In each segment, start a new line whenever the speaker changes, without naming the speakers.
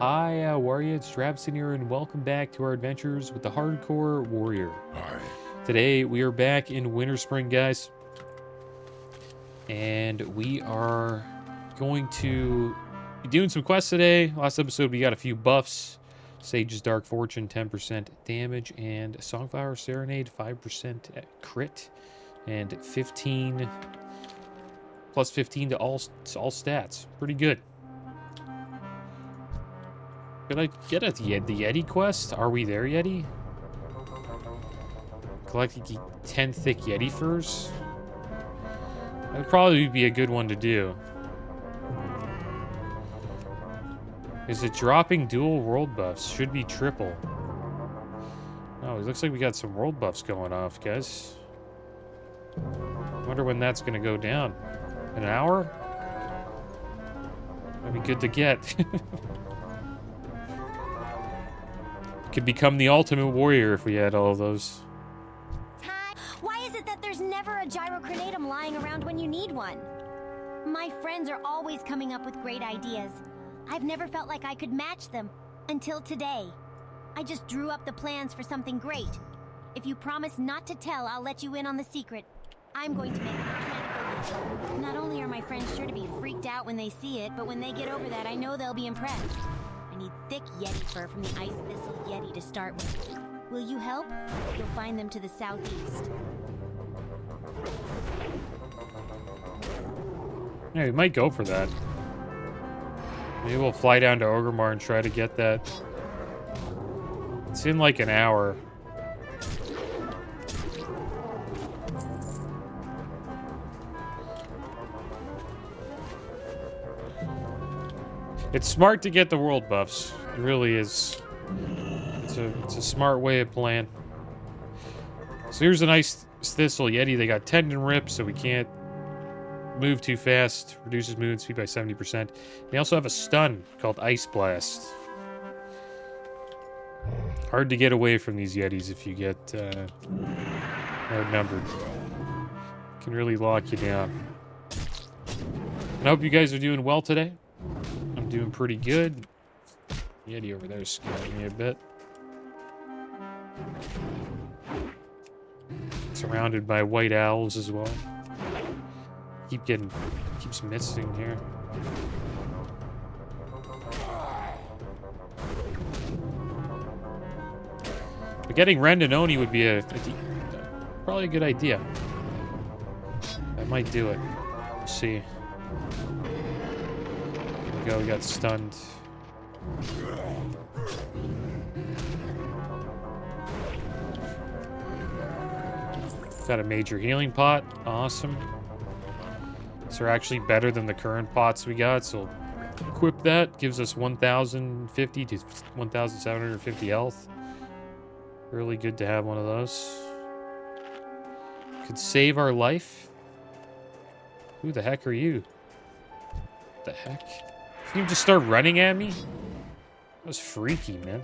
Hi, how are you? It's Drabson here, and welcome back to our adventures with the Hardcore Warrior.
Hi.
Today, we are back in Winter Spring, guys. And we are going to be doing some quests today. Last episode, we got a few buffs. Sage's Dark Fortune, 10% damage, and Songflower Serenade, 5% crit, and 15, plus 15 to all stats. Pretty good. Could I get at the Yeti quest? Are we there, Yeti? Collecting 10 thick Yeti furs? That would probably be a good one to do. Is it dropping dual world buffs? Should be triple. Oh, it looks like we got some world buffs going off, guys. Wonder when that's gonna go down. An hour? That'd be good to get. Could become the ultimate warrior if we had all of those.
Why is it that there's never a gyrocrenatum lying around when you need one? My friends are always coming up with great ideas. I've never felt like I could match them until today. I just drew up the plans for something great. If you promise not to tell, I'll let you in on the secret. I'm going to make a mechanical. Not only are my friends sure to be freaked out when they see it, but when they get over that, I know they'll be impressed. I need thick Yeti fur from the Ice Thistle Yeti to start with. Will you help? You'll find them to the southeast.
Yeah, we might go for that. Maybe we'll fly down to Orgrimmar and try to get that. It's in like an hour. It's smart to get the world buffs. It really is. It's a smart way of playing. So here's a nice Thistle Yeti. They got tendon rip, so we can't move too fast. Reduces movement speed by 70%. They also have a stun called Ice Blast. Hard to get away from these Yetis if you get outnumbered. Can really lock you down. And I hope you guys are doing well today. I'm doing pretty good. Yeti over there is scaring me a bit. Surrounded by white owls as well. Keeps missing here. But getting Rendononi would be probably a good idea. I might do it. We'll see. Here we go, we got stunned. Got a major healing pot. Awesome. So they're actually better than the current pots we got, so equip that. Gives us 1,050 to 1,750 health. Really good to have one of those. Could save our life. Who the heck are you? What the heck? Did you just start running at me? That was freaky, man.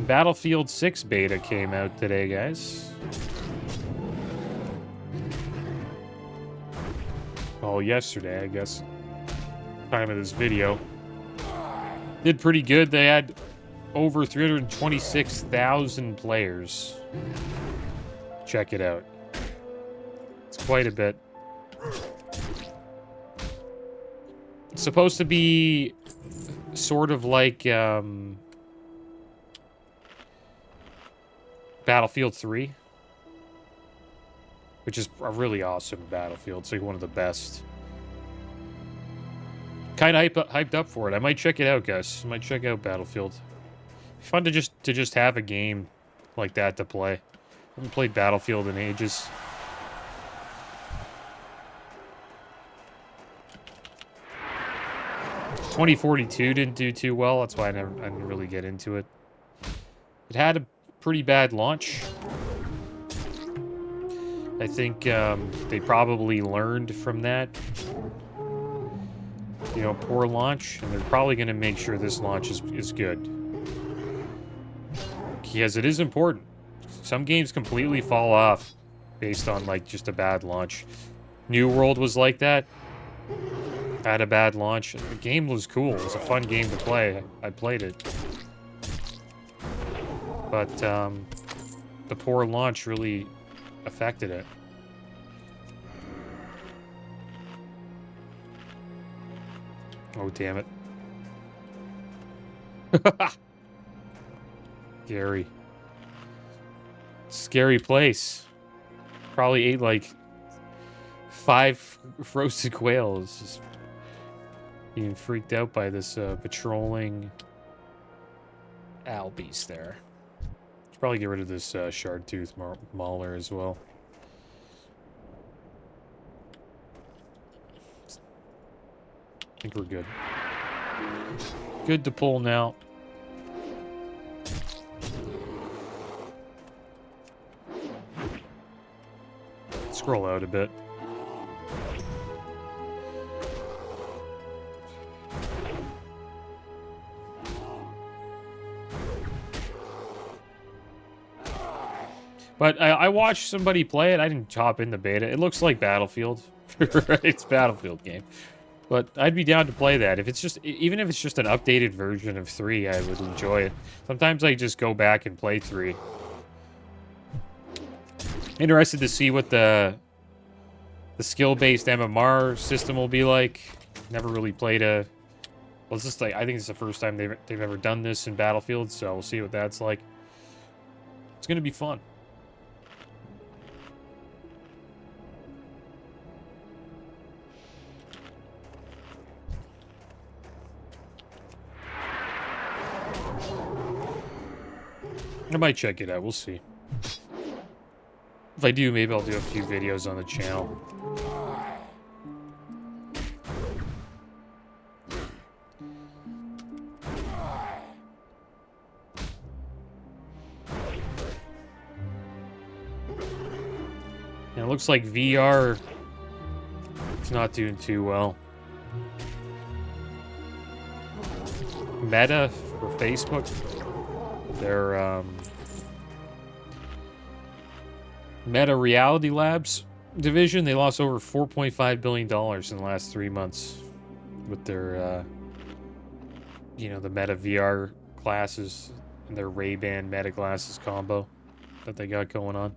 Battlefield 6 beta came out today, guys. Oh, yesterday, I guess. Time of this video. Did pretty good. They had over 326,000 players. Check it out. It's quite a bit. It's supposed to be sort of like Battlefield 3, which is a really awesome battlefield. It's like one of the best. Kind of hyped up for it. I might check it out, guys. I might check out Battlefield. Fun to just have a game like that to play. I haven't played Battlefield in ages. .2042 didn't do too well. That's why I didn't really get into it. It had a pretty bad launch. I think they probably learned from that. You know, poor launch, and they're probably going to make sure this launch is good. Because it is important. Some games completely fall off based on, like, just a bad launch. New World was like that. Had a bad launch. The game was cool. It was a fun game to play. I played it. But, the poor launch really affected it. Oh, damn it. Scary. Scary place. Probably ate like 5 roasted quails. Just being freaked out by this patrolling owl beast there. Should probably get rid of this shard tooth mauler as well. I think we're good. Good to pull now. Scroll out a bit. But I watched somebody play it. I didn't hop in the beta. It looks like Battlefield. It's a Battlefield game. But I'd be down to play that. If it's just, even if it's just an updated version of 3, I would enjoy it. Sometimes I just go back and play 3. Interested to see what the skill-based MMR system will be like. Never really played a... Well, it's just like, I think it's the first time they've ever done this in Battlefield, so we'll see what that's like. It's gonna be fun. I might check it out. We'll see. If I do, maybe I'll do a few videos on the channel. And it looks like VR is not doing too well. Meta for Facebook. Their Meta Reality Labs division, they lost over $4.5 billion in the last 3 months with their, you know, the Meta VR glasses and their Ray-Ban Meta glasses combo that they got going on.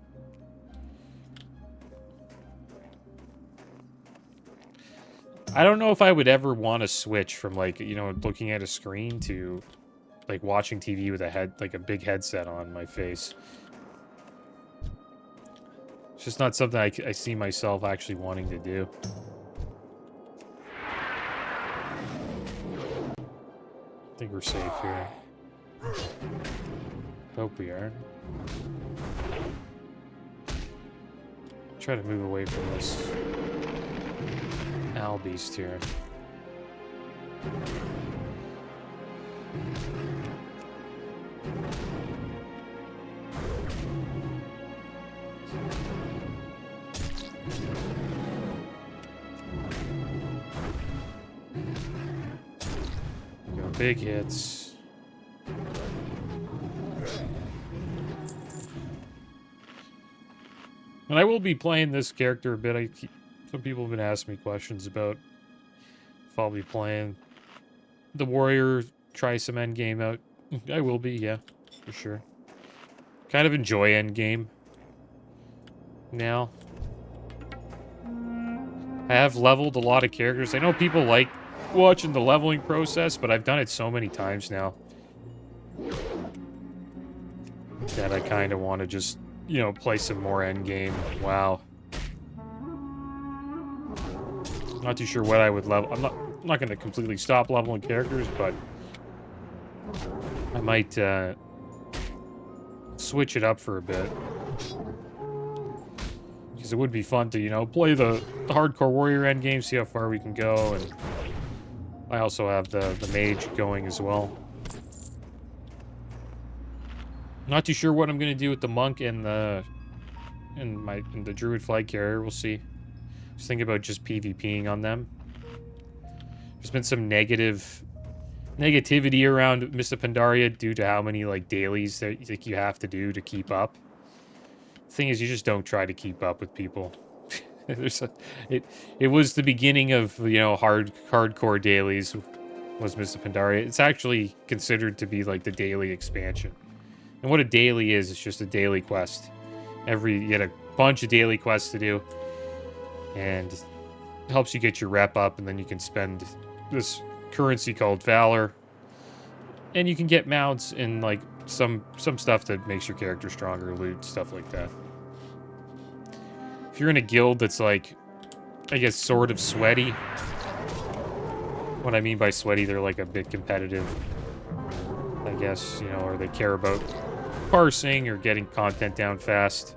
I don't know if I would ever want to switch from, like, you know, looking at a screen to... like watching TV with a big headset on my face. It's just not something I see myself actually wanting to do. I think we're safe here. Hope we are. Try to move away from this owl beast here. Go big hits. And I will be playing this character a bit. Some people have been asking me questions about if I'll be playing the warrior, try some endgame out. I will be, yeah, for sure. Kind of enjoy endgame now. I have leveled a lot of characters. I know people like watching the leveling process, but I've done it so many times now that I kind of want to just, you know, play some more endgame. Wow. Not too sure what I would level. I'm not going to completely stop leveling characters, but I might switch it up for a bit. Because it would be fun to, you know, play the hardcore warrior endgame, see how far we can go, and I also have the mage going as well. Not too sure what I'm gonna do with the monk and the druid flag carrier. We'll see. Just thinking about just PvPing on them. There's been some negativity around Mr. Pandaria due to how many like dailies that you have to do to keep up. thing is, you just don't try to keep up with people. It was the beginning of, you know, hardcore dailies. Was Mists of Pandaria. It's actually considered to be like the daily expansion. And what a daily is, it's just a daily quest. You get a bunch of daily quests to do. And it helps you get your rep up, and then you can spend this currency called Valor. And you can get mounts and like some stuff that makes your character stronger, loot, stuff like that. If you're in a guild that's like, I guess, sort of sweaty. What I mean by sweaty, they're like a bit competitive, I guess, you know, or they care about parsing or getting content down fast,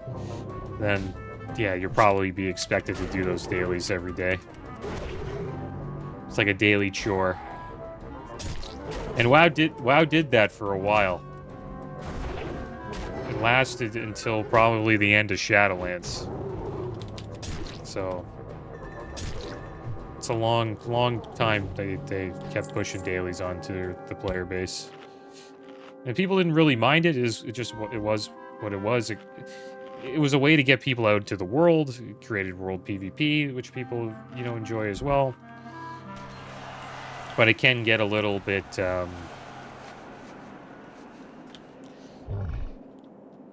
then yeah, you'll probably be expected to do those dailies every day. It's like a daily chore. And WoW did that for a while. It lasted until probably the end of Shadowlands. So it's a long time they kept pushing dailies onto the player base. And people didn't really mind it. It was what it was. It was a way to get people out to the world. It created world PvP, which people, you know, enjoy as well. But it can get a little bit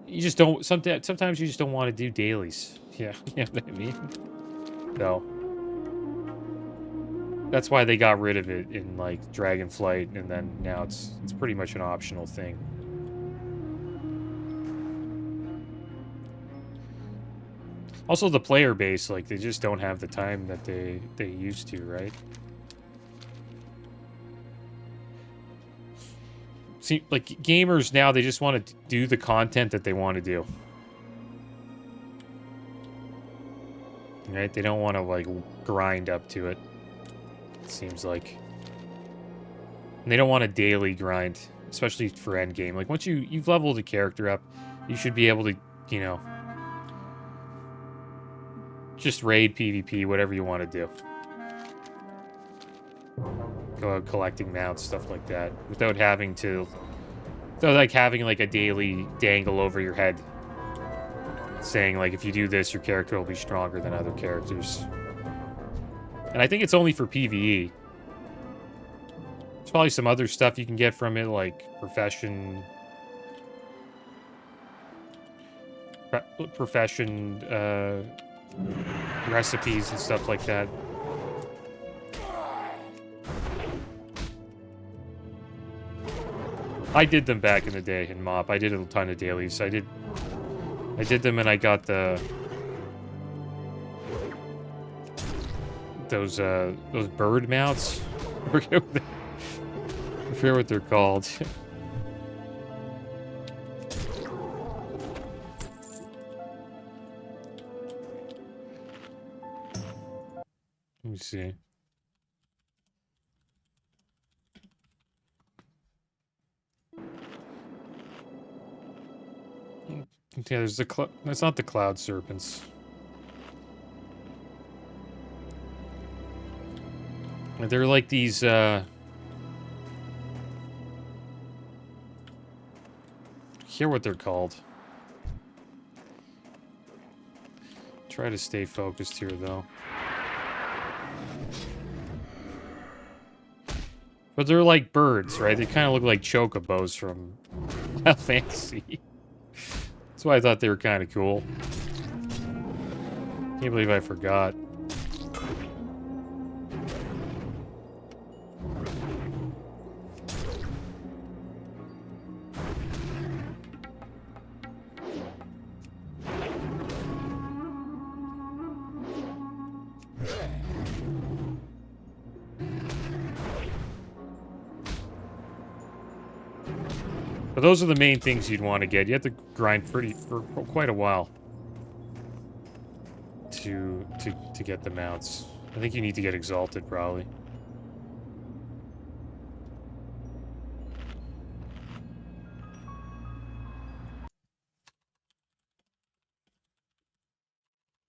you just don't sometimes you just don't want to do dailies. Yeah, you know what I mean? So that's why they got rid of it in like Dragonflight, and then now it's pretty much an optional thing. Also, the player base, like, they just don't have the time that they used to, right? See, like, gamers now, they just want to do the content that they want to do. Right? They don't want to, like, grind up to it. It seems like. And they don't want a daily grind, especially for endgame. Like, once you've leveled a character up, you should be able to, you know, just raid PvP, whatever you want to do. Go out collecting mounts, stuff like that, without having like a daily dangle over your head saying, like, if you do this, your character will be stronger than other characters. And I think it's only for PvE. There's probably some other stuff you can get from it, like profession, recipes and stuff like that. I did them back in the day in MoP. I did a ton of dailies. I did them, and I got those bird mounts. I forget what they're called. Let me see. Yeah, there's that's not the cloud serpents. They're like these, I forget what they're called. Try to stay focused here, though. But they're like birds, right? They kind of look like chocobos from Final Fantasy. That's why I thought they were kind of cool. Can't believe I forgot. But those are the main things you'd want to get. You have to grind for quite a while to get the mounts. I think you need to get exalted, probably.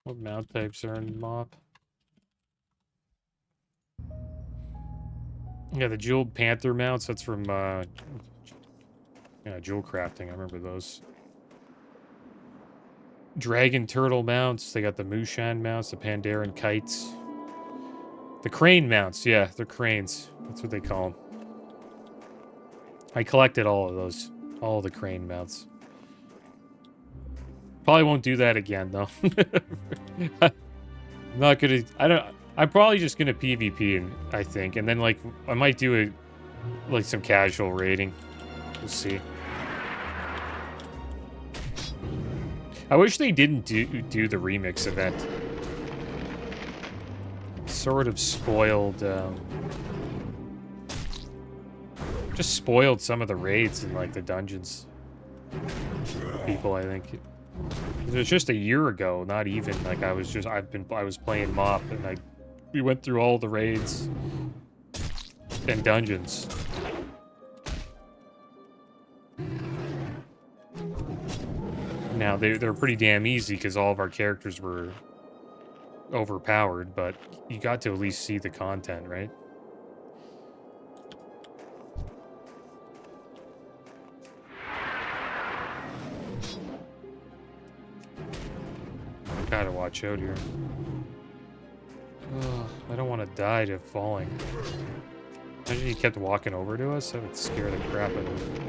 What mount types are in MoP? Yeah, the jeweled panther mounts. That's from yeah, jewel crafting. I remember those. dragon turtle mounts. They got the Mushan mounts, the Pandaren kites. The crane mounts, yeah, they're cranes. That's what they call them. I collected all of those. All of the crane mounts. Probably won't do that again, though. I'm not gonna... I'm probably just gonna PvP, I think. And then, like, I might do like, some casual raiding. We'll see. I wish they didn't do the remix event. Sort of spoiled, just spoiled some of the raids in, like, the dungeons. People, I think. It was just a year ago, not even. Like, I was playing MoP, and we went through all the raids and dungeons. Now, they're pretty damn easy because all of our characters were overpowered, but you got to at least see the content, right? Gotta watch out here. Ugh, I don't want to die to falling. Imagine he kept walking over to us. That would scare the crap out of me.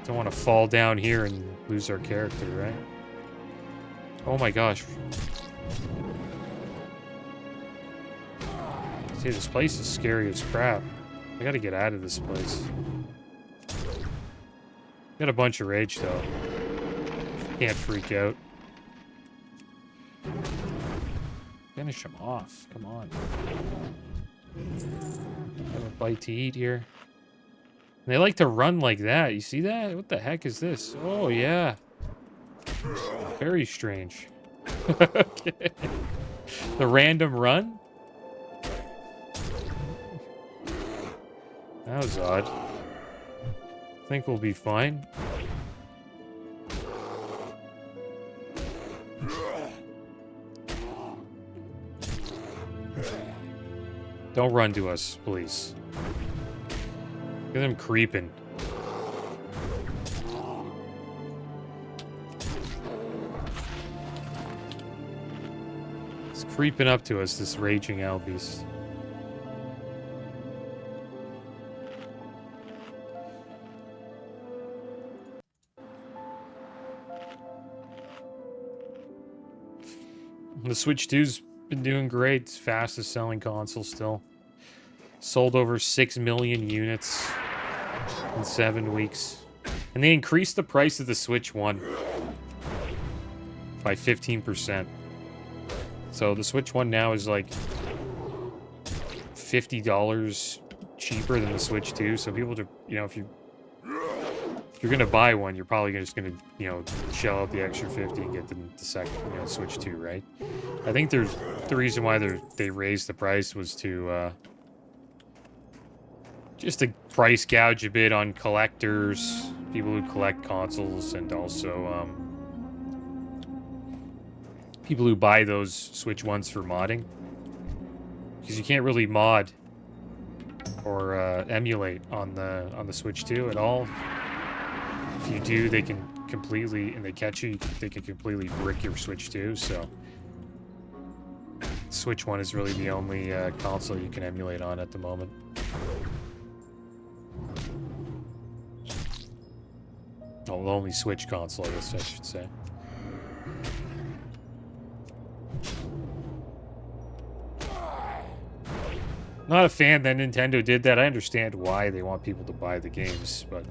Don't want to fall down here and lose our character, right? Oh my gosh. See, this place is scary as crap. I gotta get out of this place. Got a bunch of rage, though. Can't freak out. Finish him off. Come on. Have a bite to eat here. They like to run like that. You see that? What the heck is this? Oh, yeah. Very strange. Okay. The random run? That was odd. I think we'll be fine. Don't run to us, please. Look at them creeping. It's creeping up to us, this raging Albeast. The Switch 2's been doing great. It's fastest selling console still. Sold over 6 million units in 7 weeks. And they increased the price of the Switch 1 by 15%. So the Switch 1 now is like $50 cheaper than the Switch 2. So people, you know, if you're gonna buy one, you're probably just gonna, you know, shell out the extra 50 and get the second, you know, Switch 2, right? I think the reason why they raised the price was to just to price gouge a bit on collectors, people who collect consoles, and also people who buy those Switch 1s for modding, because you can't really mod or emulate on the Switch 2 at all. If you do, they can completely, and they catch you, they can completely brick your Switch 2, so Switch 1 is really the only console you can emulate on at the moment. Oh, the only Switch console, I guess I should say. Not a fan that Nintendo did that. I understand why they want people to buy the games, but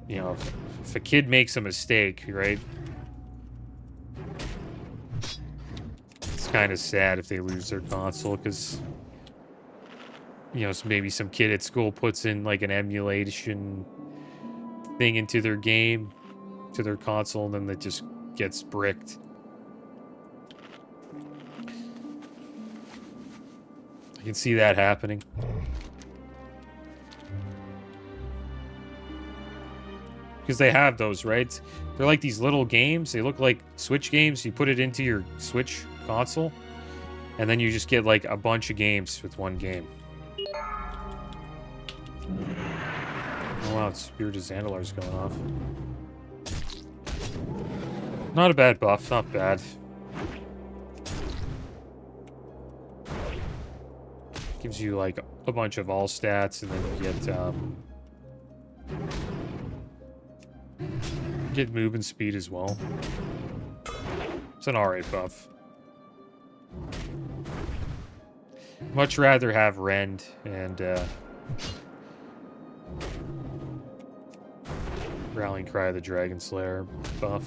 you know, if a kid makes a mistake, right? It's kind of sad if they lose their console, because, you know, maybe some kid at school puts in like an emulation thing into their game, to their console, and then that just gets bricked. I can see that happening. Because they have those, right? They're like these little games. They look like Switch games. You put it into your Switch console, and then you just get like a bunch of games with one game. Oh wow, Spirit of Zandalar's going off. Not a bad buff, not bad. Gives you like a bunch of all stats, and then you get movement speed as well. It's an alright buff. Much rather have Rend and Rallying Cry of the Dragon Slayer buff.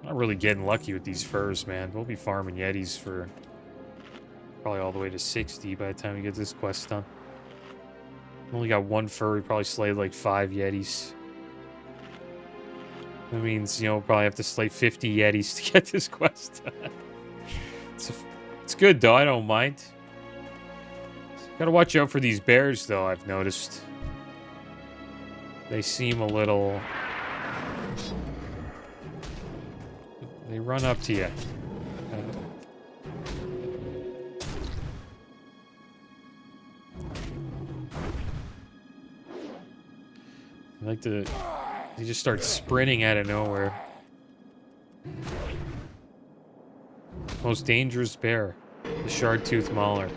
Not really getting lucky with these furs, man. We'll be farming Yetis for probably all the way to 60 by the time we get this quest done. Only got one fur. We probably slayed like 5 Yetis. That means, you know, we'll probably have to slay 50 Yetis to get this quest done. It's good, though. I don't mind. Gotta watch out for these bears, though, I've noticed. They seem a little... They run up to you. I like to... They just start sprinting out of nowhere. Most dangerous bear. The Shard-Tooth Mauler.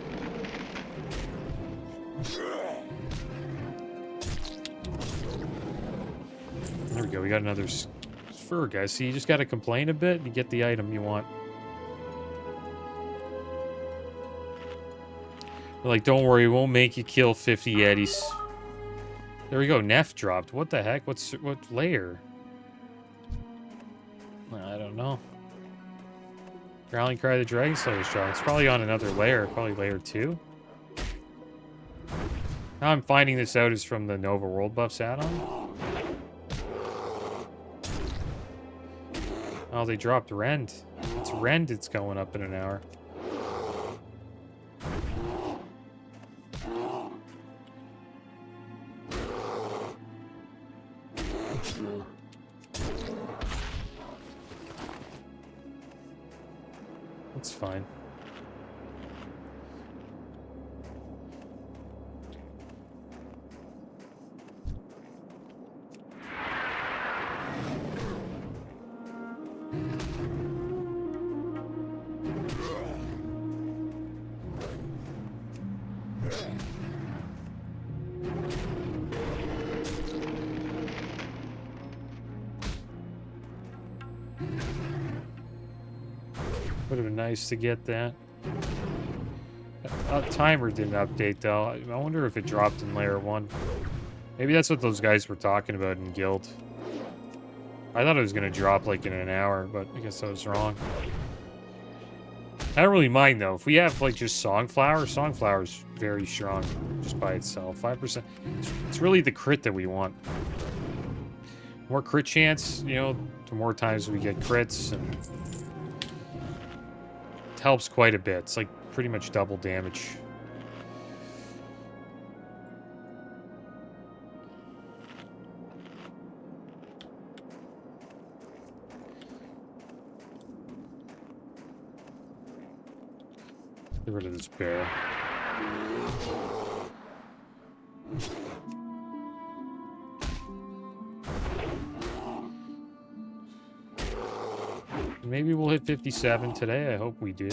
There we go. We got another fur, guys. See, you just gotta complain a bit and you get the item you want. They're like, don't worry, we won't make you kill 50 Yetis. There we go. Neff dropped. What the heck? What layer? I don't know. Rallying Cry of the Dragon Slayer's dropped. It's probably on another layer. Probably layer 2. How I'm finding this out is from the Nova World Buffs add-on. Oh, they dropped Rend. It's Rend it's going up in an hour. That's fine. Would have been nice to get that. Timer didn't update though. I wonder if it dropped in layer 1. Maybe that's what those guys were talking about in guild. I thought it was going to drop like in an hour, but I guess I was wrong. I don't really mind though. If we have like just Songflower's very strong just by itself. 5%. It's really the crit that we want. More crit chance, you know, the more times we get crits, and it helps quite a bit. It's like pretty much double damage. Get rid of this bear. Maybe we'll hit 57 today. I hope we do.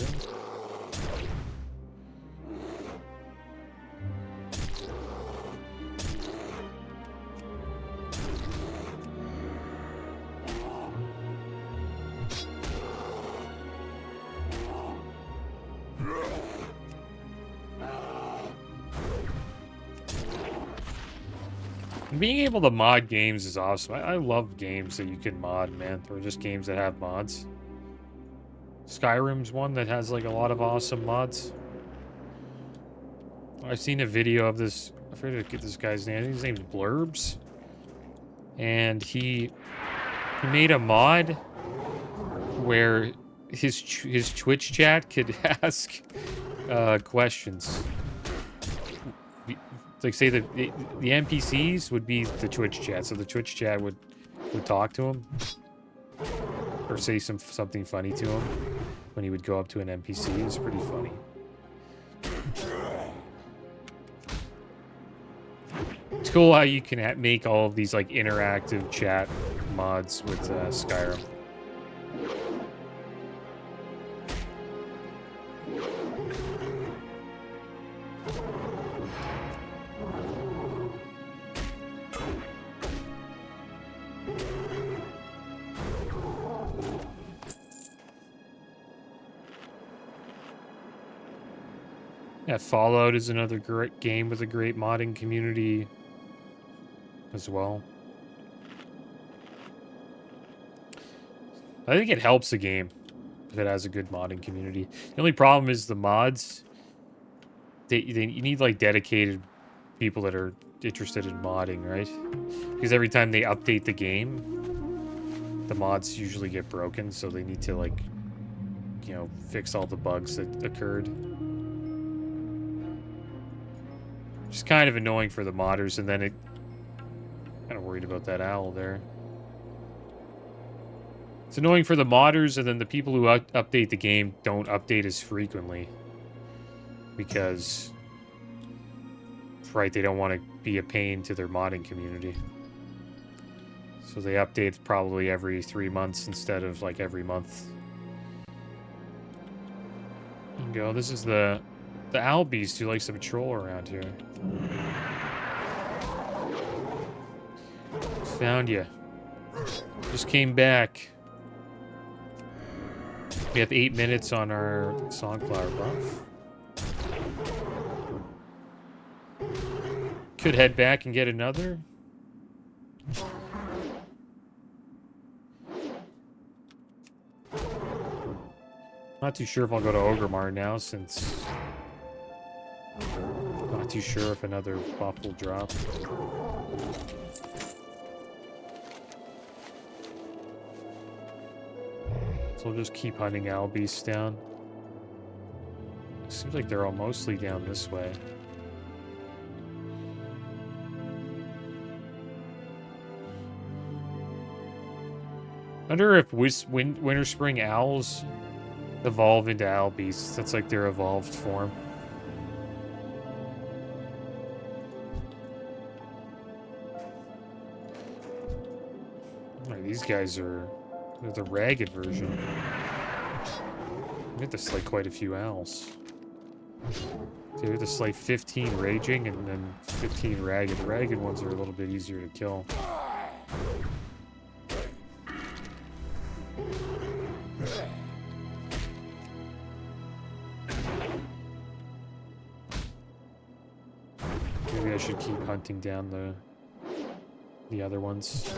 Being able to mod games is awesome. I love games that you can mod, man. Or just games that have mods. Skyrim's one that has like a lot of awesome mods. I've seen a video of this. I forget to get this guy's name. I think his name's Blurbs, and he made a mod where his Twitch chat could ask questions. Like say the NPCs would be the Twitch chat, so the Twitch chat would talk to him or say something funny to him when he would go up to an NPC. It's pretty funny. It's cool how you can make all of these like interactive chat mods with Skyrim. Yeah, Fallout is another great game with a great modding community as well. I think it helps a game if it has a good modding community. The only problem is the mods. You need like dedicated people that are interested in modding, right? Because every time they update the game, the mods usually get broken, so they need to like, you know, fix all the bugs that occurred. Which is kind of annoying for the modders, and then it... kind of worried about that owl there. It's annoying for the modders, and then the people who update the game don't update as frequently. Because... right, they don't want to be a pain to their modding community. So they update probably every 3 months instead of, like, every month. There you go. This is the owl beast who likes to patrol around here. Found you. Just came back. We have 8 minutes on our Songflower buff. Could head back and get another. Not too sure if I'll go to Ogremar now, since... not too sure if another buff will drop. So we'll just keep hunting owl beasts down. Seems like they're all mostly down this way. I wonder if winter spring owls evolve into owl beasts. That's like their evolved form. Right, these guys are... they're the ragged version. We have to slay quite a few owls. So we have to slay 15 raging and then 15 ragged. The ragged ones are a little bit easier to kill. Maybe I should keep hunting down the other ones.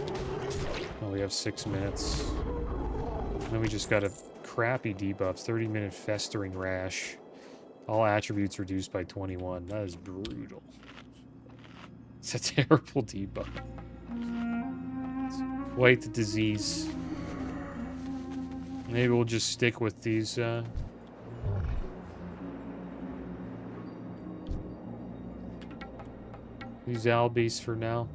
Oh, we have 6 minutes. And then we just got a crappy debuff. 30-minute festering rash. All attributes reduced by 21. That is brutal. It's a terrible debuff. It's quite the disease. Maybe we'll just stick with these, owl beasts for now.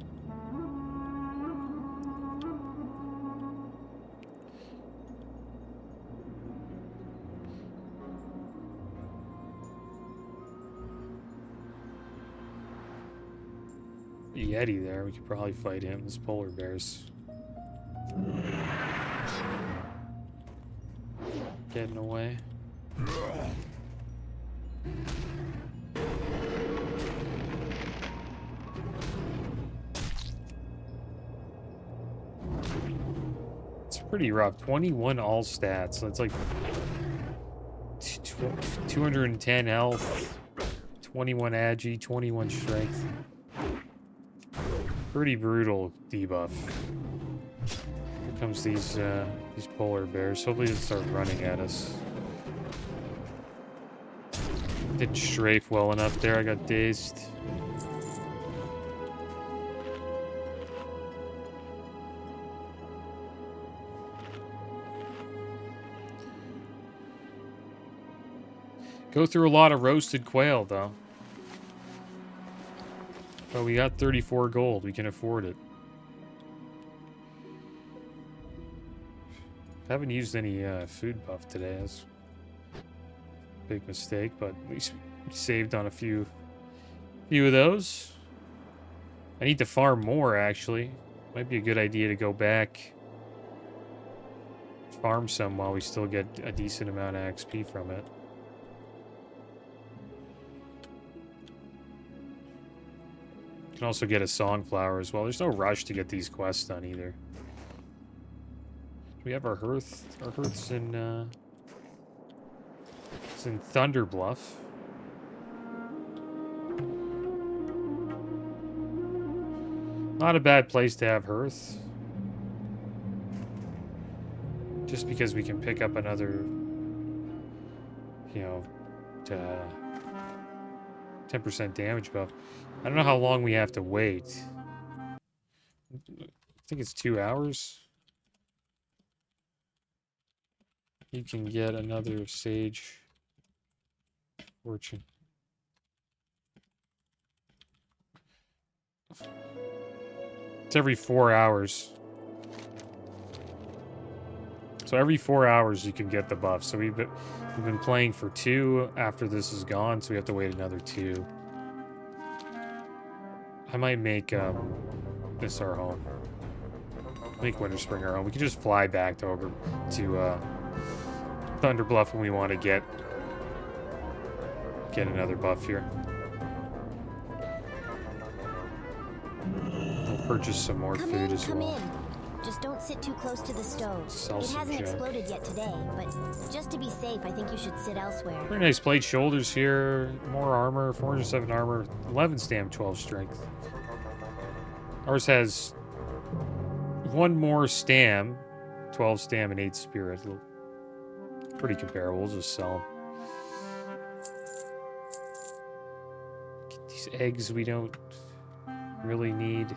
Yeti there, we could probably fight him. His polar bears. Getting away. It's pretty rough. 21 all stats. So it's like 210 health, 21 agi, 21 strength. Pretty brutal debuff. Here comes these polar bears. Hopefully they'll start running at us. Didn't strafe well enough there. I got dazed. Go through a lot of roasted quail, though. But we got 34 gold. We can afford it. Haven't used any food buff today. That's a big mistake, but at least we saved on a few of those. I need to farm more, actually. Might be a good idea to go back. Farm some while we still get a decent amount of XP from it. You can also get a Songflower as well. There's no rush to get these quests done either. We have our hearth. Our hearth's in it's in Thunder Bluff. Not a bad place to have hearth. Just because we can pick up another, you know, 10% damage buff. I don't know how long we have to wait. I think it's 2 hours. You can get another Sage Fortune. It's every 4 hours. So every 4 hours you can get the buff. So we've been playing for 2 after this is gone, so we have to wait another 2. I might make this our home. Make Winterspring our home. We can just fly back to Thunder Bluff when we want to get another buff here. We'll purchase some more food as well.
Come in. Just don't sit too close to the stove. It hasn't exploded yet today, but just to be safe, I think you should sit elsewhere.
Very nice plate shoulders here. More armor, 407 armor, 11 stam, 12 strength. Ours has 1 more stam, 12 stam, and 8 spirit. Pretty comparable. We'll just sell them. Get these eggs we don't really need.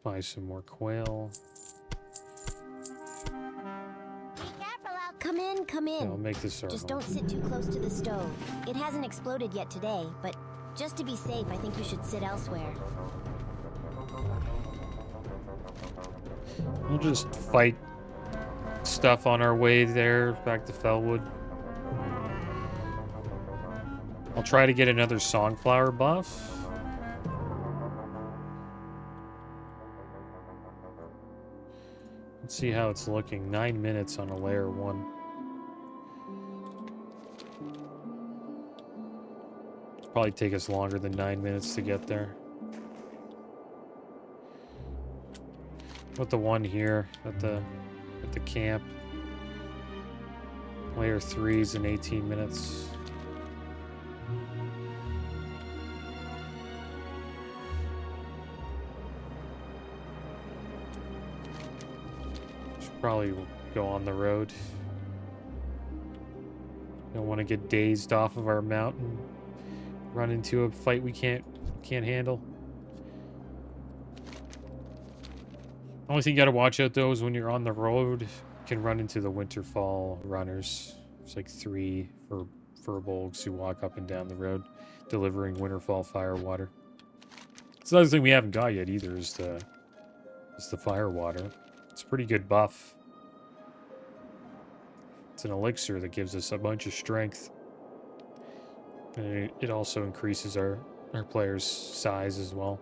Buy some more quail.
Come in, come in.
Yeah, I'll make this our
Just
home.
don't sit too close to the stove. It hasn't exploded yet today, but just to be safe, I think you should sit elsewhere.
We'll just fight stuff on our way there, back to Fellwood. I'll try to get another Songflower buff. Let's see how it's looking. 9 minutes on a layer 1. Probably take us longer than 9 minutes to get there. With the one here at the camp. Layer 3's in 18 minutes. Probably go on the road. Don't want to get dazed off of our mount and run into a fight we can't handle. Only thing you gotta watch out though is when you're on the road, you can run into the Winterfall runners. It's like 3 furbolgs who walk up and down the road, delivering Winterfall fire water. It's another thing we haven't got yet either is the fire water. It's a pretty good buff. It's an elixir that gives us a bunch of strength. And it also increases our player's size as well.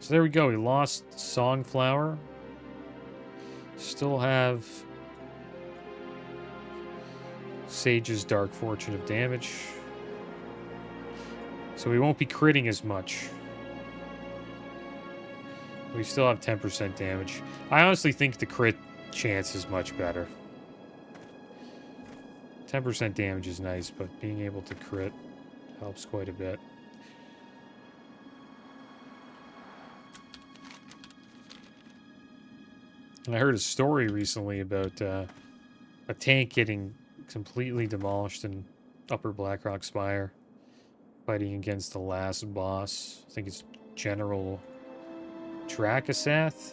So there we go. We lost Songflower. Still have Sage's Dark Fortune of damage. So we won't be critting as much. We still have 10% damage. I honestly think the crit chance is much better. 10% damage is nice, but being able to crit helps quite a bit. And I heard a story recently about a tank getting completely demolished in Upper Blackrock Spire, fighting against the last boss. I think it's General Trakasath.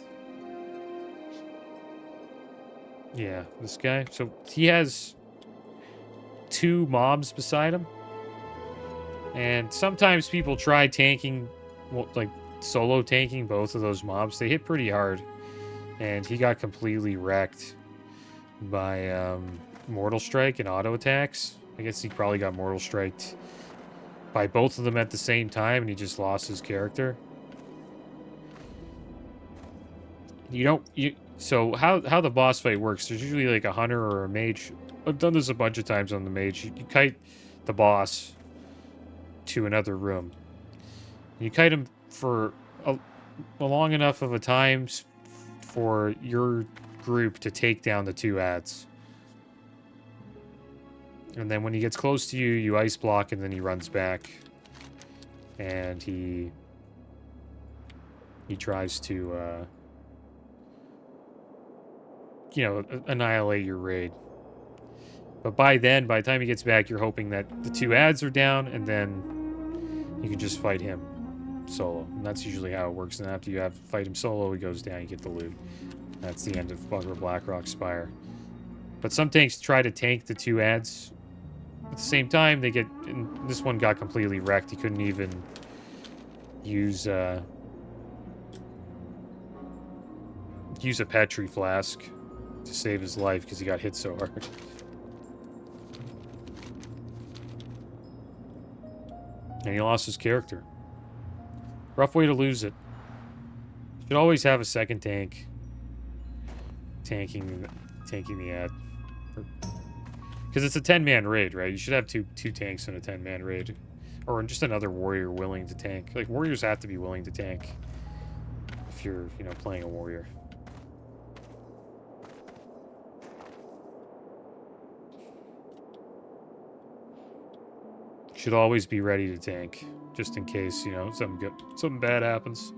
Yeah, this guy. So he has 2 mobs beside him. And sometimes people try tanking, well, like solo tanking both of those mobs. They hit pretty hard. and he got completely wrecked by Mortal Strike and auto attacks. I guess he probably got Mortal Striked by both of them at the same time, and he just lost his character. So how the boss fight works, there's usually like a hunter or a mage. I've done this a bunch of times on the mage. You kite the boss to another room. You kite him for a long enough of a time for your group to take down the 2 adds. And then when he gets close to you, you ice block, and then he runs back. And he tries to, annihilate your raid. But by the time he gets back, you're hoping that the 2 adds are down, and then you can just fight him solo. And that's usually how it works. And after you fight him solo, he goes down, you get the loot. That's the end of Bugger Blackrock Spire. But some tanks try to tank the 2 adds. At the same time, and this one got completely wrecked. He couldn't even use a Petri flask to save his life because he got hit so hard. And he lost his character. Rough way to lose it. Should always have a second tank tanking the ad. Because it's a 10-man raid, right? You should have two tanks in a 10-man raid. Or just another warrior willing to tank. Like, warriors have to be willing to tank if you're, playing a warrior. Should always be ready to tank, just in case, something bad happens.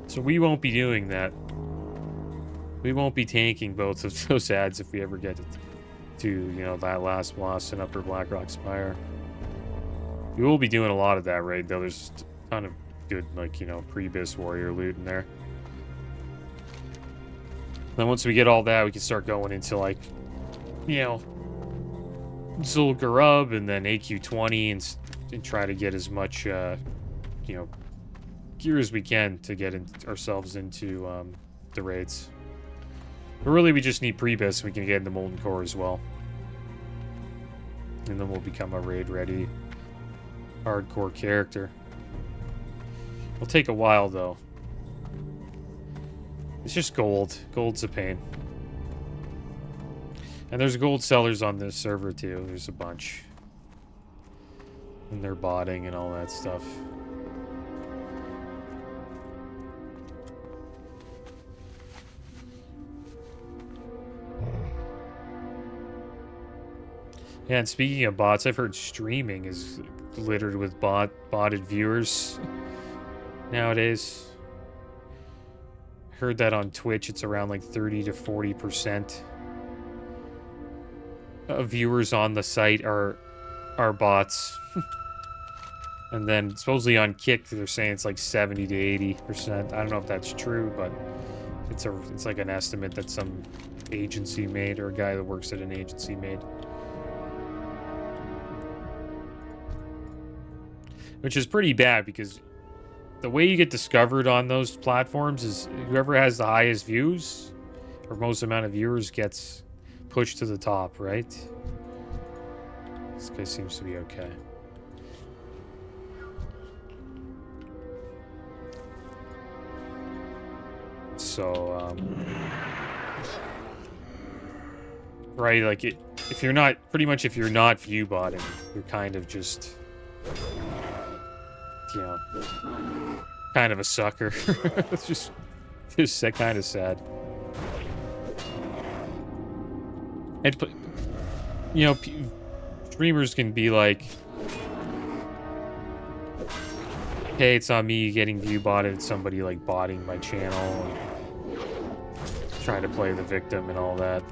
So we won't be doing that. We won't be tanking both of those ads if we ever get to that last boss in Upper Blackrock Spire. We will be doing a lot of that raid, though. There's a ton of good, pre-bis warrior loot in there. Then once we get all that, we can start going into, Zul'Gurub and then AQ20 and try to get as much, gear as we can to get ourselves into the raids. But really, we just need pre-bis so we can get into Molten Core as well. And then we'll become a raid-ready hardcore character. It'll take a while, though. It's just gold. Gold's a pain. And there's gold sellers on this server, too. There's a bunch. And they're botting and all that stuff. Yeah, and speaking of bots, I've heard streaming is littered with botted viewers nowadays. Heard that on Twitch, it's around like 30 to 40% of viewers on the site are bots. And then supposedly on Kick, they're saying it's like 70 to 80%. I don't know if that's true, but it's like an estimate that some agency made, or a guy that works at an agency made. Which is pretty bad, because the way you get discovered on those platforms is whoever has the highest views or most amount of viewers gets pushed to the top, right? This guy seems to be okay. So, right, like if you're not view botting, you're kind of just, kind of a sucker. It's just kind of sad. And streamers can be like, hey, it's on me getting view botted, somebody like botting my channel and trying to play the victim and all that.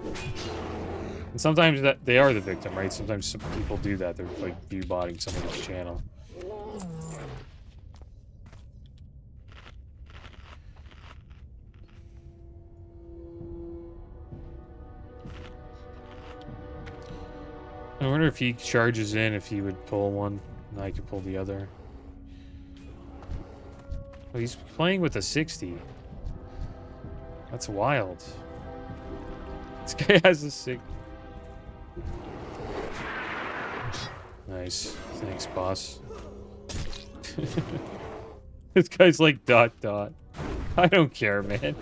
And sometimes that they are the victim, right? Sometimes some people do that. They're like view botting somebody's channel. I wonder if he charges in, if he would pull one, and I could pull the other. Oh, he's playing with a 60. That's wild. This guy has a 60. Nice. Thanks, boss. This guy's like ... I don't care, man.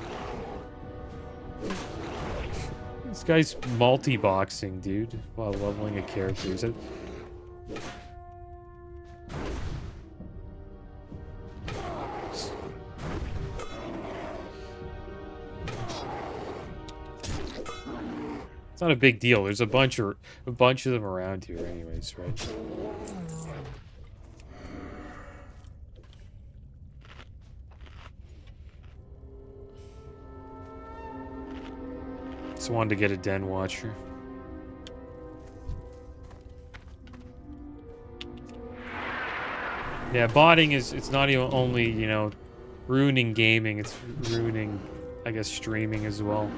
This guy's multi-boxing, dude, while leveling a character. Is it? It's not a big deal. There's a bunch of them around here anyways, right? Just wanted to get a den watcher. Yeah, botting is, it's not even only, you know, ruining gaming, it's ruining, I guess, streaming as well.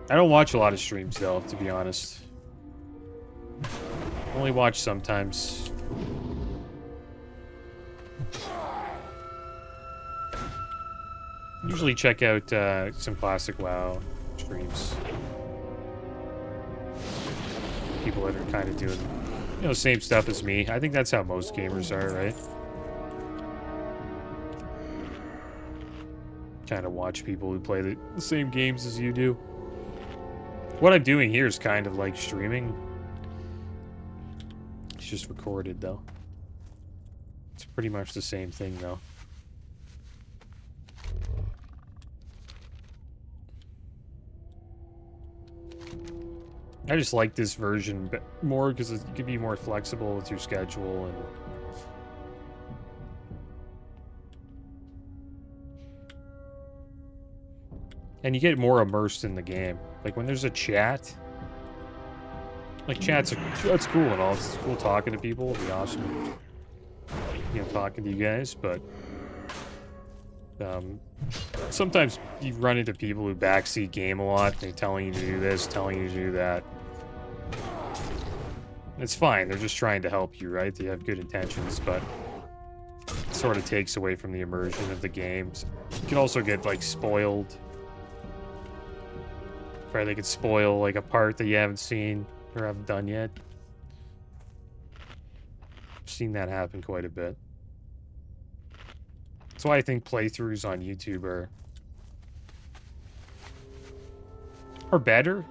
I don't watch a lot of streams though, to be honest. Only watch sometimes. Usually check out some classic WoW streams. People that are kind of doing, you know, same stuff as me. I think that's how most gamers are, right? Kind of watch people who play the same games as you do. What I'm doing here is kind of like streaming. It's just recorded, though. It's pretty much the same thing, though. I just like this version more because it can be more flexible with your schedule and you get more immersed in the game. Like when there's a chat, like that's cool and all. It's cool talking to people. It'd be awesome, you know, talking to you guys. But sometimes you run into people who backseat game a lot. They're telling you to do this, telling you to do that. It's fine. They're just trying to help you, right? They have good intentions, but it sort of takes away from the immersion of the games. You can also get like spoiled. Right, they could spoil like a part that you haven't seen or haven't done yet. I've seen that happen quite a bit. That's why I think playthroughs on YouTube are better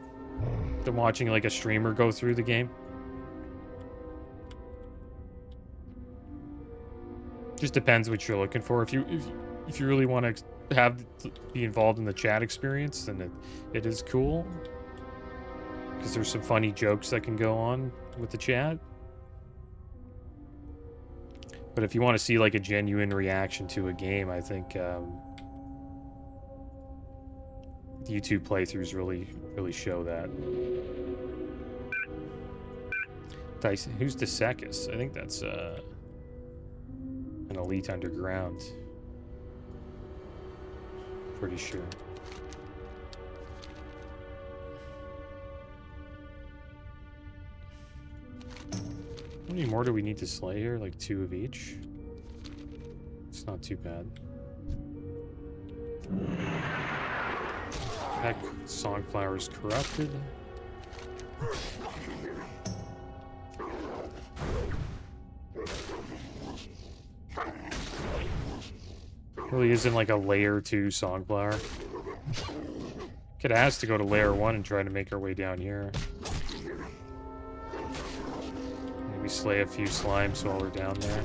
than watching like a streamer go through the game. Just depends what you're looking for. If you really want to be involved in the chat experience, then it is cool, because there's some funny jokes that can go on with the chat. But if you want to see like a genuine reaction to a game, I think YouTube playthroughs really show that. Tyson, who's Desekis? I think that's an elite underground. Pretty sure. How many more do we need to slay here? Like 2 of each? It's not too bad. That Songflower is corrupted. Really isn't like a layer 2 Songflower. Could ask to go to layer 1 and try to make our way down here. Maybe slay a few slimes while we're down there.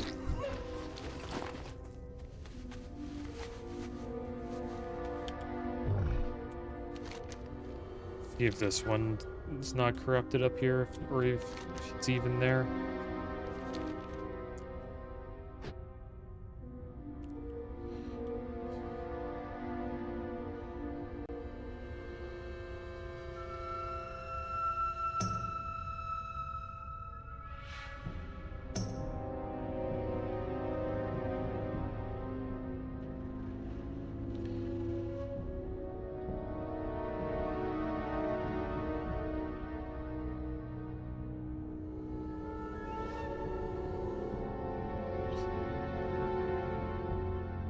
See if this one is not corrupted up here, or if it's even there.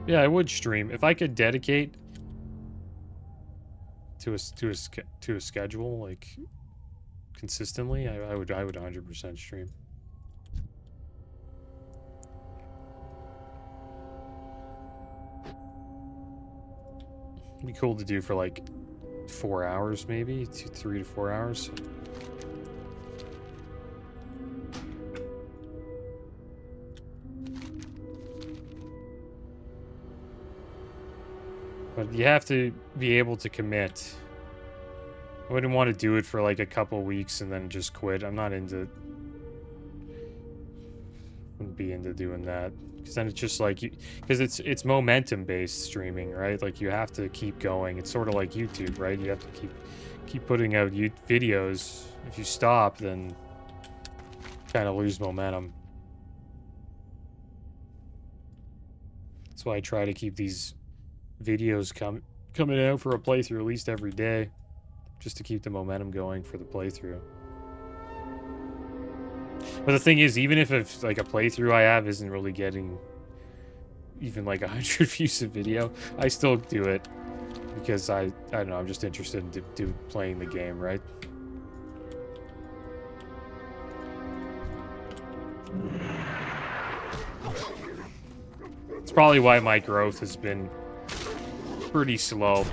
Yeah, I would stream if I could dedicate to a schedule like consistently. I would 100% stream. It'd be cool to do for like 4 hours, maybe 3 to 4 hours. But you have to be able to commit. I wouldn't want to do it for like a couple weeks and then just quit. I'm not into... Wouldn't be into doing that. Because then it's just like... Because it's momentum-based streaming, right? Like, you have to keep going. It's sort of like YouTube, right? You have to keep putting out videos. If you stop, then you kind of lose momentum. That's why I try to keep these videos coming out for a playthrough at least every day, just to keep the momentum going for the playthrough. But the thing is, even if it's like a playthrough I have isn't really getting even like 100 views a video, I still do it because I don't know, I'm just interested in playing the game, right? It's probably why my growth has been pretty slow.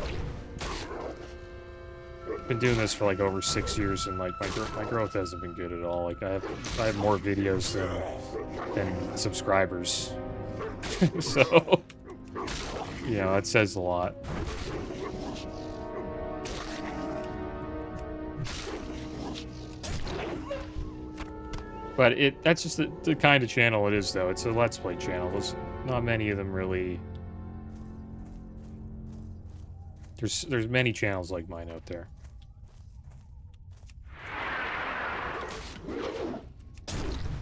Been doing this for like over 6 years, and like my growth hasn't been good at all. Like I have more videos than subscribers. So you know, that says a lot. But that's just the kind of channel it is, though. It's a Let's Play channel. There's not many of them really. There's many channels like mine out there.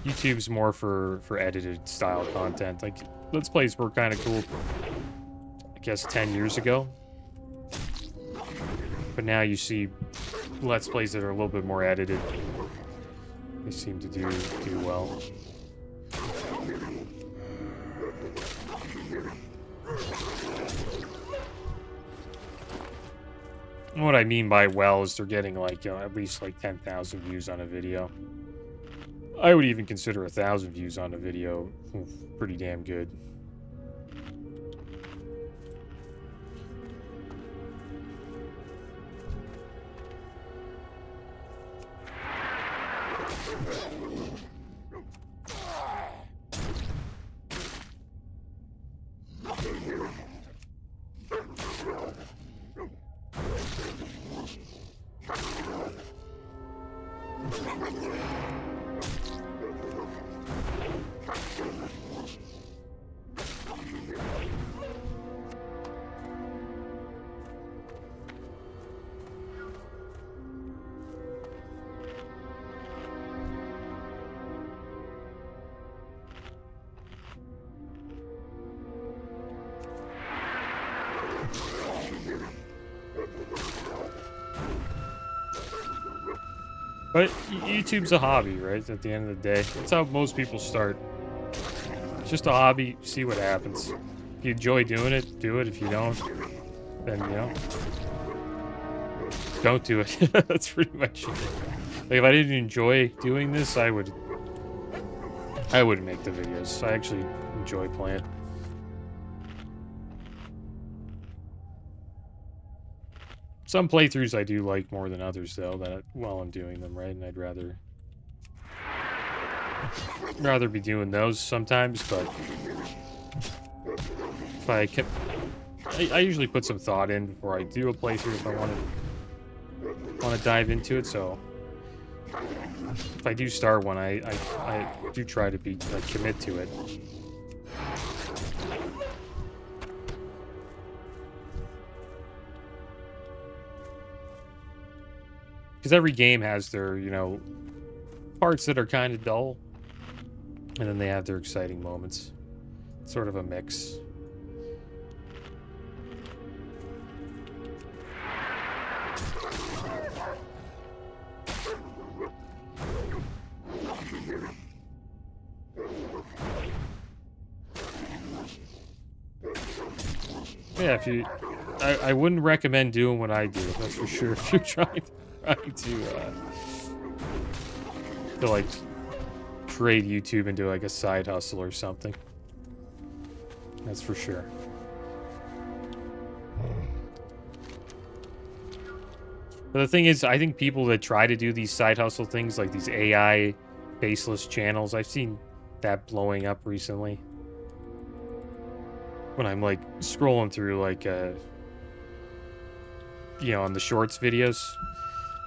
YouTube's more for edited style content. Like, Let's Plays were kind of cool, I guess, 10 years ago. But now you see Let's Plays that are a little bit more edited. They seem to do well. And what I mean by well is they're getting like, you know, at least like 10,000 views on a video. I would even consider 1,000 views on a video pretty damn good. But YouTube's a hobby, right? At the end of the day, that's how most people start. It's just a hobby. See what happens. If you enjoy doing it, do it. If you don't, then, you know, don't do it. That's pretty much it. Like, if I didn't enjoy doing this, I wouldn't make the videos. I actually enjoy playing. Some playthroughs I do like more than others, though, that while I'm doing them, right? And I'd rather be doing those sometimes, but if I usually put some thought in before I do a playthrough if I want to dive into it. So if I do start one, I do try to be commit to it. Because every game has their, you know, parts that are kind of dull, and then they have their exciting moments. It's sort of a mix. Yeah, if you, I wouldn't recommend doing what I do. That's for sure. If you're trying to like trade YouTube into like a side hustle or something. That's for sure. But the thing is, I think people that try to do these side hustle things, like these AI faceless channels, I've seen that blowing up recently. When I'm like scrolling through like, you know, on the shorts videos,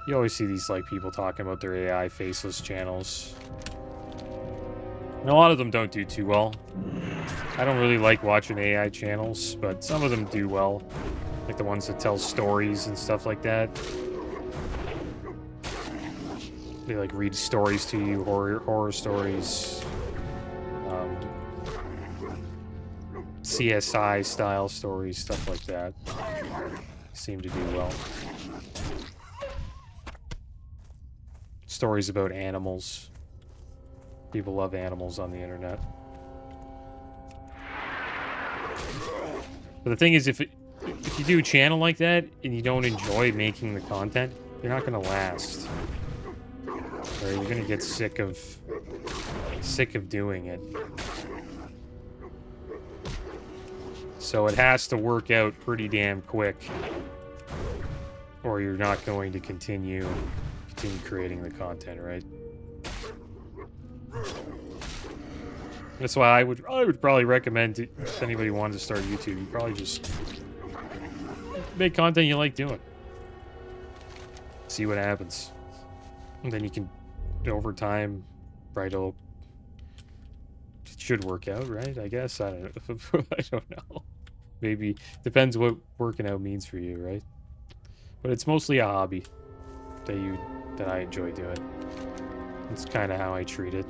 you always see these like people talking about their AI faceless channels. And a lot of them don't do too well. I don't really like watching AI channels, but some of them do well. Like the ones that tell stories and stuff like that. They like read stories to you, horror stories, CSI style stories, stuff like that. Seem to do well. Stories about animals. People love animals on the internet. But the thing is, if you do a channel like that and you don't enjoy making the content, you're not gonna last. Or you're gonna get sick of doing it. So it has to work out pretty damn quick, or you're not going to continue creating the content, right? That's why I would probably recommend if anybody wanted to start YouTube, you probably just make content you like doing. See what happens. And then you can, over time, it should work out, right? I guess. I don't know. I don't know. Maybe. Depends what working out means for you, right? But it's mostly a hobby that I enjoy doing. It's kind of how I treat it.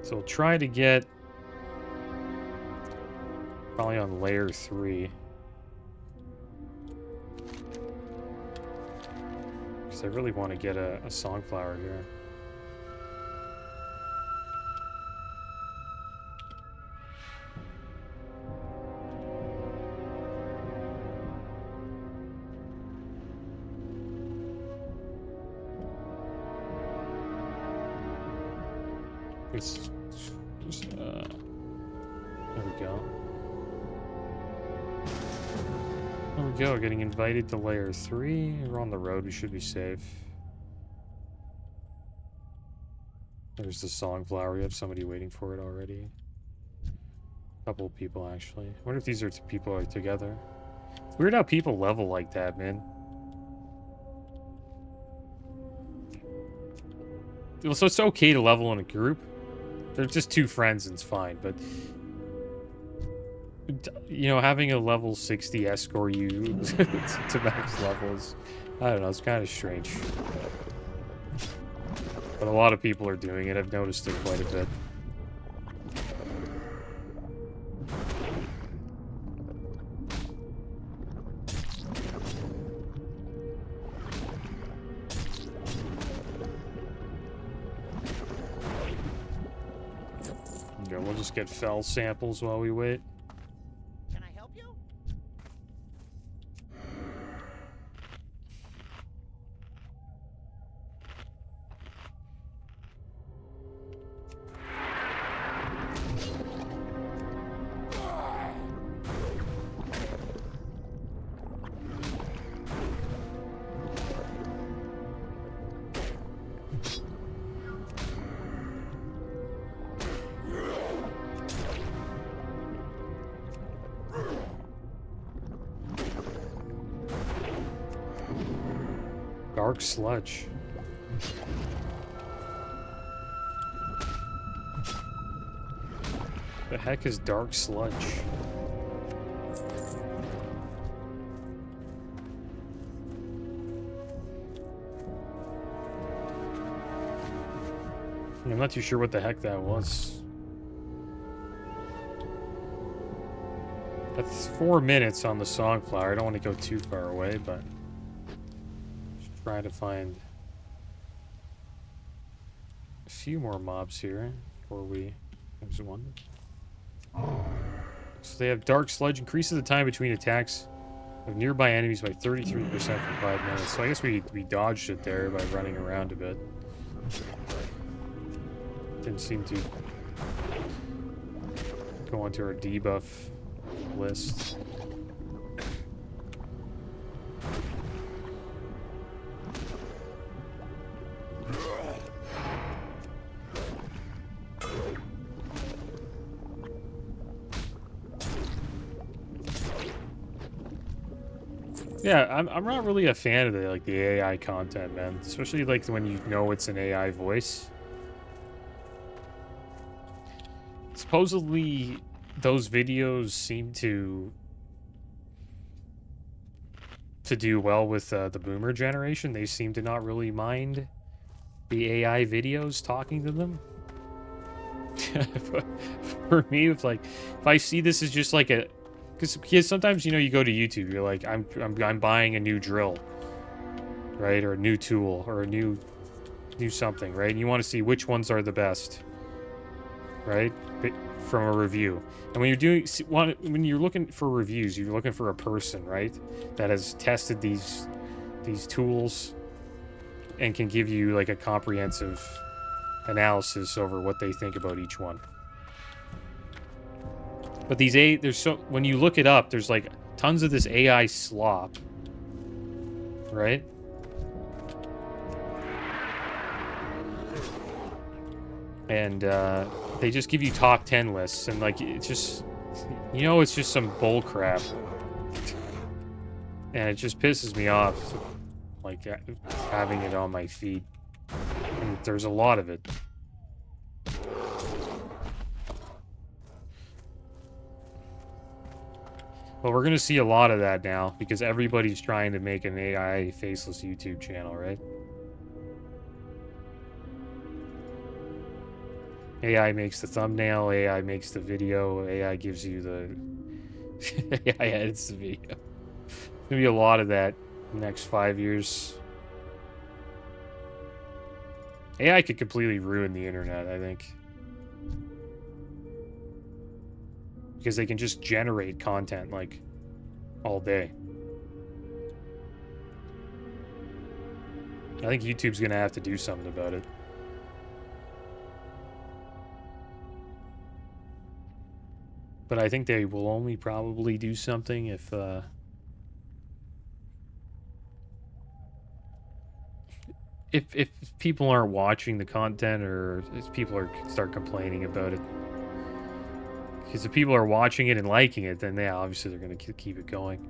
So we'll try to get probably on layer 3. Because I really want to get a Songflower here. There we go. There we go, getting invited to layer 3. We're on the road, we should be safe. There's the Songflower, we have somebody waiting for it already. A couple of people, actually. I wonder if these are people are together. It's weird how people level like that, man. So it's okay to level in a group. They're just two friends and it's fine, but you know, having a level 60 escort you to max levels, I don't know, it's kind of strange. But a lot of people are doing it. I've noticed it quite a bit. Okay, we'll just get fell samples while we wait.
Can I help you?
Dark sludge. The heck is dark sludge? I'm not too sure what the heck that was. That's 4 minutes on the Songflower. I don't want to go too far away, but try to find few more mobs here before we... There's one. So they have Dark Sludge. Increases the time between attacks of nearby enemies by 33% for 5 minutes. So I guess we dodged it there by running around a bit. Didn't seem to go onto our debuff list. Yeah, I'm not really a fan of the AI content, man. Especially like when you know it's an AI voice. Supposedly, those videos seem to do well with the boomer generation. They seem to not really mind the AI videos talking to them. For me, it's like if I see this as just like a, because sometimes you go to YouTube, you're like I'm buying a new drill, right, or a new tool or a new something, right? And you want to see which ones are the best, right, from a review. And when you're looking for reviews, you're looking for a person, right, that has tested these tools and can give you like a comprehensive analysis over what they think about each one. But when you look it up, there's like tons of this AI slop, right? And they just give you top 10 lists, and like it's just, it's just some bull crap, and it just pisses me off, like having it on my feed. And there's a lot of it. Well, we're going to see a lot of that now because everybody's trying to make an AI faceless YouTube channel, right? AI makes the thumbnail, AI makes the video, AI gives you the... AI edits the video. There's going to be a lot of that in the next 5 years. AI could completely ruin the internet, I think. Because they can just generate content, like, all day. I think YouTube's gonna have to do something about it. But I think they will only probably do something if people aren't watching the content, or if people start complaining about it. Because if people are watching it and liking it, then yeah, obviously they're going to keep it going.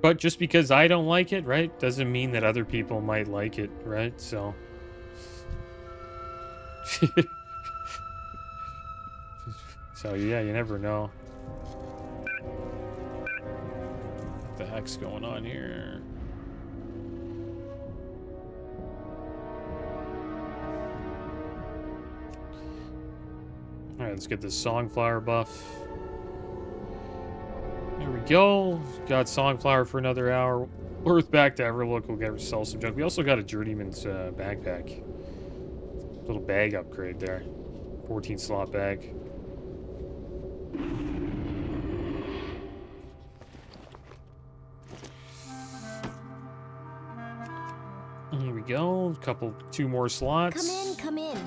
But just because I don't like it, right, doesn't mean that other people might like it, right? So... So yeah, you never know. What the heck's going on here? Alright, let's get this Songflower buff. There we go. Got Songflower for another hour. Worth back to Everlook. We'll sell some junk. We also got a Journeyman's backpack. Little bag upgrade there. 14 slot bag. Here we go. Two more slots.
Come in.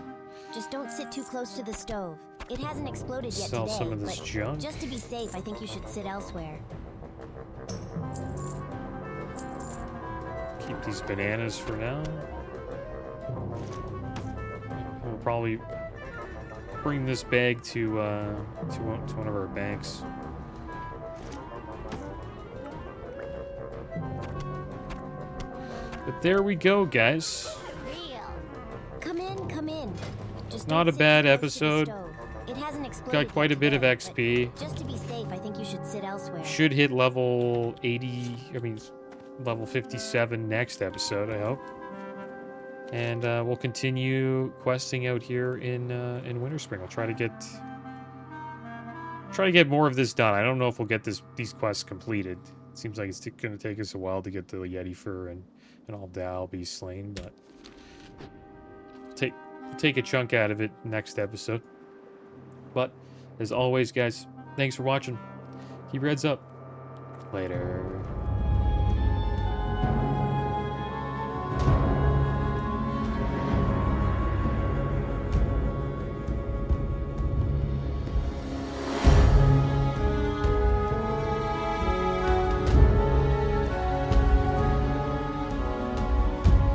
Just don't sit too close to the stove. It hasn't exploded yet
Sell
today,
some of this
but
junk.
just to be safe, I think you should sit elsewhere.
Keep these bananas for now. We'll probably bring this bag to one of our banks. But there we go, guys.
Come in. Just
Not a
don't sit
bad
too close to the
episode.
stove. It hasn't exploded
Got quite a
yet
bit of
today,
XP.
but just to be safe, I think you should sit elsewhere.
Should hit level 80, level 57 next episode, I hope. And we'll continue questing out here in Winterspring. I'll try to get more of this done. I don't know if we'll get these quests completed. It seems like it's going to take us a while to get the Yeti fur and all Dal be slain, but take a chunk out of it next episode. But as always, guys, thanks for watching. Keep your heads up. Later.